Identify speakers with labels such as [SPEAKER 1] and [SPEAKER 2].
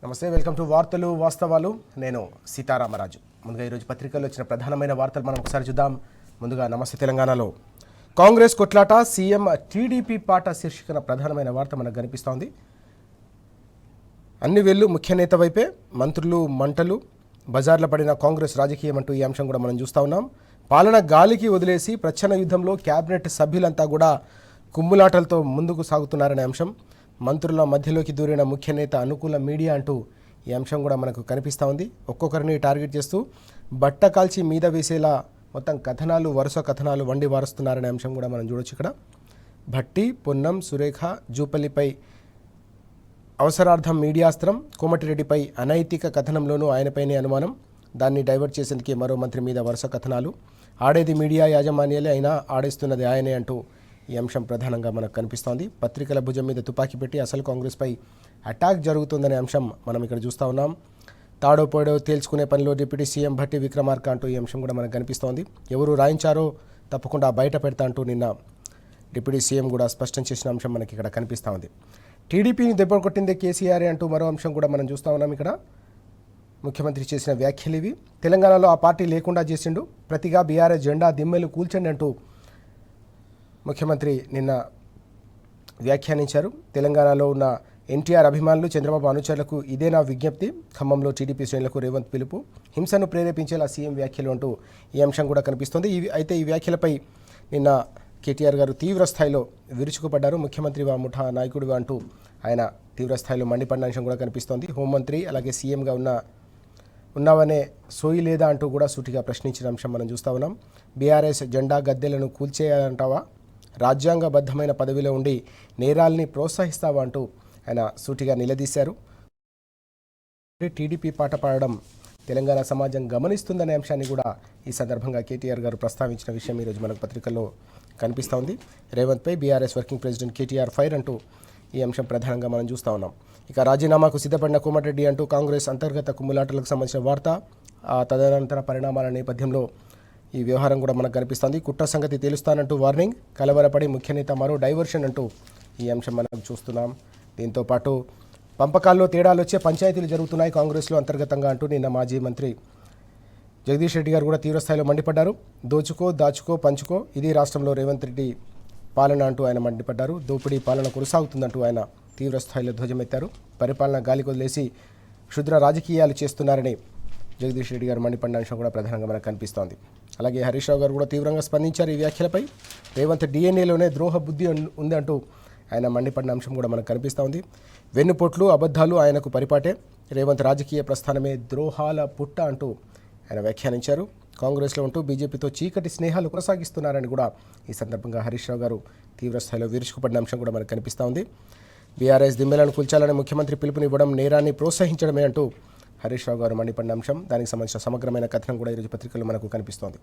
[SPEAKER 1] నమస్తే, welcome to వార్తలు వాస్తవాలు. నేను సీతారామరాజు. ముందుగా ఈరోజు పత్రికల్లో వచ్చిన ప్రధానమైన వార్తలు మనం ఒకసారి చూద్దాం. ముందుగా నమస్తే తెలంగాణలో కాంగ్రెస్ కొట్లాట, సీఎం టీడీపీ పాట శీర్షికన ప్రధానమైన వార్త మనకు కనిపిస్తోంది. అన్ని వేళ్ళు ముఖ్య నేత వైపే, మంత్రులు మంటలు, బజార్ల పడిన కాంగ్రెస్ రాజకీయం అంటూ ఈ అంశం కూడా మనం చూస్తూ ఉన్నాం. పాలన గాలికి వదిలేసి ప్రచ్ఛన్న యుద్ధంలో క్యాబినెట్ సభ్యులంతా కూడా కుమ్ములాటలతో ముందుకు సాగుతున్నారనే అంశం. మంత్రుల మధ్యలోకి దూరిన ముఖ్య నేత అనుకూల మీడియా అంటూ ఈ అంశం కూడా మనకు కనిపిస్తూ ఉంది. ఒక్కొక్కరిని టార్గెట్ చేస్తూ బట్ట కాల్చి మీద వేసేలా మొత్తం కథనాలు, వరుస కథనాలు వండి వారుస్తున్నారనే అంశం కూడా మనం చూడొచ్చు. ఇక్కడ భట్టి, పొన్నం, సురేఖ, జూపల్లిపై అవసరార్థం మీడియాస్త్రం, కోమటిరెడ్డిపై అనైతిక కథనంలోనూ ఆయనపైనే అనుమానం, దాన్ని డైవర్ట్ చేసేందుకే మరో మంత్రి మీద వరుస కథనాలు, ఆడేది మీడియా యాజమాన్యాలే అయినా ఆడేస్తున్నది ఆయనే అంటూ ఈ అంశం ప్రధానంగా మనకు కనిపిస్తోంది. పత్రికల భుజం మీద తుపాకీ పెట్టి అసలు కాంగ్రెస్పై అటాక్ జరుగుతుందనే అంశం మనం ఇక్కడ చూస్తూ ఉన్నాం. తాడో పోడో తేల్చుకునే పనిలో డిప్యూటీ సీఎం భట్టి విక్రమార్క అంటూ ఈ అంశం కూడా మనకు కనిపిస్తోంది. ఎవరు రాయించారో తప్పకుండా బయట పెడతా అంటూ నిన్న డిప్యూటీ సీఎం కూడా స్పష్టం చేసిన అంశం మనకి ఇక్కడ కనిపిస్తూ ఉంది. టీడీపీని దెబ్బ కొట్టిందే కేసీఆర్ అంటూ మరో అంశం కూడా మనం చూస్తూ ఉన్నాం. ఇక్కడ ముఖ్యమంత్రి చేసిన వ్యాఖ్యలు ఇవి. తెలంగాణలో ఆ పార్టీ లేకుండా చేసిండు, ప్రతిగా బీఆర్ఎస్ జెండా దిమ్మెలు కూల్చండి అంటూ ముఖ్యమంత్రి నిన్న వ్యాఖ్యానించారు. తెలంగాణలో ఉన్న ఎన్టీఆర్ అభిమానులు, చంద్రబాబు అనుచరులకు ఇదే నా విజ్ఞప్తి. ఖమ్మంలో టీడీపీ శ్రేణులకు రేవంత్ పిలుపు. హింసను ప్రేరేపించేలా సీఎం వ్యాఖ్యలు అంటూ ఈ అంశం కూడా కనిపిస్తోంది. అయితే ఈ వ్యాఖ్యలపై నిన్న కేటీఆర్ గారు తీవ్ర స్థాయిలో విరుచుకుపడ్డారు. ముఖ్యమంత్రివా, ముఠా నాయకుడివా అంటూ ఆయన తీవ్రస్థాయిలో మండిపడిన అంశం కూడా కనిపిస్తోంది. హోంమంత్రి అలాగే సీఎంగా ఉన్నావనే సోయి లేదా అంటూ కూడా సూటిగా ప్రశ్నించిన అంశం మనం చూస్తూ ఉన్నాం. బీఆర్ఎస్ జెండా గద్దెలను కూల్చేయాలంటావా? రాజ్యాంగబద్ధమైన పదవిలో ఉండి నేరాల్ని ప్రోత్సహిస్తావా అంటూ ఆయన సూటిగా నిలదీశారు. టీడీపీ పాట పాడడం తెలంగాణ సమాజం గమనిస్తుందనే అంశాన్ని కూడా ఈ సందర్భంగా కేటీఆర్ గారు ప్రస్తావించిన విషయం ఈరోజు మనకు పత్రికల్లో కనిపిస్తోంది. రేవంత్పై BRS working president KTR fire అంటూ ఈ అంశం ప్రధానంగా మనం చూస్తూ ఉన్నాం. ఇక రాజీనామాకు సిద్ధపడిన కోమటిరెడ్డి అంటూ కాంగ్రెస్ అంతర్గత కుమ్ములాటలకు సంబంధించిన వార్త, తదనంతర పరిణామాల నేపథ్యంలో ఈ వ్యవహారం కూడా మనకు కనిపిస్తుంది. కుట్ర సంగతి తెలుస్తానంటూ వార్నింగ్, కలవరపడి ముఖ్య నేత మరో డైవర్షన్ అంటూ ఈ అంశం మనం చూస్తున్నాం. దీంతోపాటు పంపకాల్లో తేడాలు వచ్చే పంచాయతీలు జరుగుతున్నాయి కాంగ్రెస్లో అంతర్గతంగా అంటూ నిన్న మాజీ మంత్రి జగదీష్ రెడ్డి గారు కూడా తీవ్రస్థాయిలో మండిపడ్డారు. దోచుకో, దాచుకో, పంచుకో, ఇది రాష్ట్రంలో రేవంత్ రెడ్డి పాలన అంటూ ఆయన మండిపడ్డారు. దోపిడీ పాలన కొనసాగుతుందంటూ ఆయన తీవ్రస్థాయిలో ధ్వజమెత్తారు. పరిపాలన గాలికి వదిలేసి క్షుద్ర రాజకీయాలు చేస్తున్నారని జగదీష్ రెడ్డి గారు మండిపడిన అంశం కూడా ప్రధానంగా మనకు కనిపిస్తోంది. అలాగే హరీష్ రావు గారు కూడా తీవ్రంగా స్పందించారు ఈ వ్యాఖ్యలపై. రేవంత్ డిఎన్ఏలోనే ద్రోహ బుద్ధి ఉందంటూ ఆయన మండిపడిన అంశం కూడా మనకు కనిపిస్తూ ఉంది. వెన్నుపోట్లు, అబద్ధాలు ఆయనకు పరిపాటే, రేవంత్ రాజకీయ ప్రస్థానమే ద్రోహాల పుట్ట అంటూ ఆయన వ్యాఖ్యానించారు. కాంగ్రెస్లో ఉంటూ బీజేపీతో చీకటి స్నేహాలు కొనసాగిస్తున్నారని కూడా ఈ సందర్భంగా హరీష్ రావు గారు తీవ్రస్థాయిలో విరుచుకుపడిన అంశం కూడా మనకు కనిపిస్తూ ఉంది. బీఆర్ఎస్ దిమ్మెలను కూల్చాలని ముఖ్యమంత్రి పిలుపునివ్వడం నేరాన్ని ప్రోత్సహించడమే అంటూ హరీష్ రావు గారు మండిపడిన అంశం. దానికి సంబంధించిన సమగ్రమైన కథనం కూడా ఈరోజు పత్రికల్లో మనకు కనిపిస్తోంది.